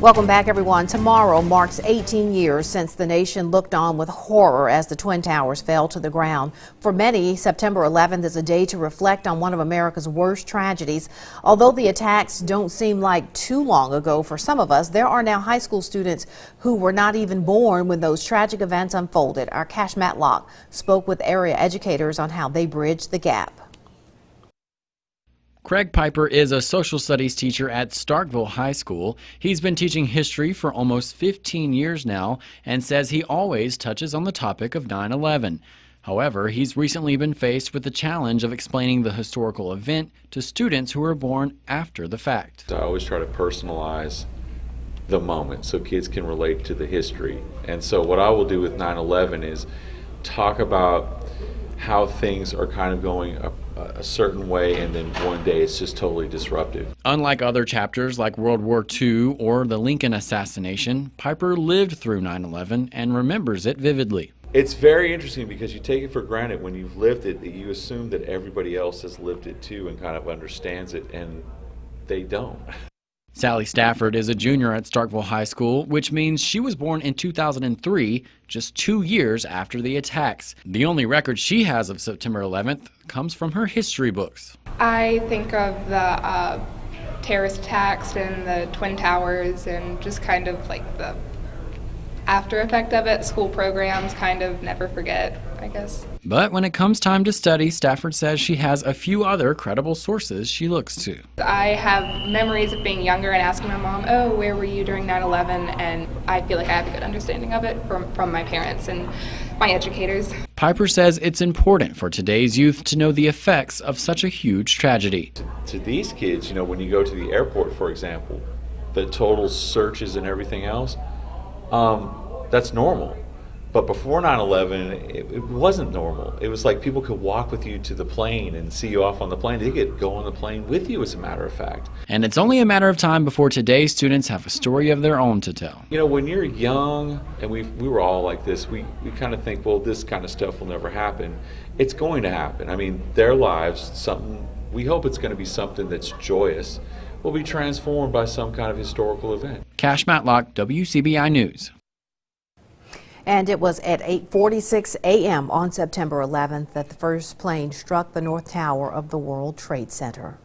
Welcome back, everyone. Tomorrow marks 18 years since the nation looked on with horror as the Twin Towers fell to the ground. For many, September 11th is a day to reflect on one of America's worst tragedies. Although the attacks don't seem like too long ago for some of us, there are now high school students who were not even born when those tragic events unfolded. Our Cash Matlock spoke with area educators on how they bridged the gap. Craig Piper is a social studies teacher at Starkville High School. He's been teaching history for almost 15 years now and says he always touches on the topic of 9/11. However, he's recently been faced with the challenge of explaining the historical event to students who were born after the fact. I always try to personalize the moment so kids can relate to the history. And so what I will do with 9/11 is talk about how things are kind of going a certain way, and then one day it's just totally disruptive. Unlike other chapters like World War II or the Lincoln assassination, Piper lived through 9/11 and remembers it vividly. It's very interesting because you take it for granted when you've lived it, that you assume that everybody else has lived it too and kind of understands it, and they don't. Sally Stafford is a junior at Starkville High School, which means she was born in 2003, just 2 years after the attacks. The only record she has of September 11th comes from her history books. I think of the terrorist attacks and the Twin Towers and just kind of like the after effect of it. School programs kind of never forget, I guess. But when it comes time to study, Stafford says she has a few other credible sources she looks to. I have memories of being younger and asking my mom, oh, where were you during 9/11? And I feel like I have a good understanding of it from my parents and my educators. Piper says it's important for today's youth to know the effects of such a huge tragedy. To these kids, you know, when you go to the airport, for example, the total searches and everything else, that's normal. But before 9/11, it wasn't normal. It was like people could walk with you to the plane and see you off on the plane. They could go on the plane with you, as a matter of fact. And it's only a matter of time before today's students have a story of their own to tell. You know, when you're young, and we were all like this, we kind of think, well, this kind of stuff will never happen. It's going to happen. I mean, their lives, we hope it's going to be something that's joyous, will be transformed by some kind of historical event. Cash Matlock, WCBI News. And it was at 8:46 a.m. on September 11th that the first plane struck the North Tower of the World Trade Center.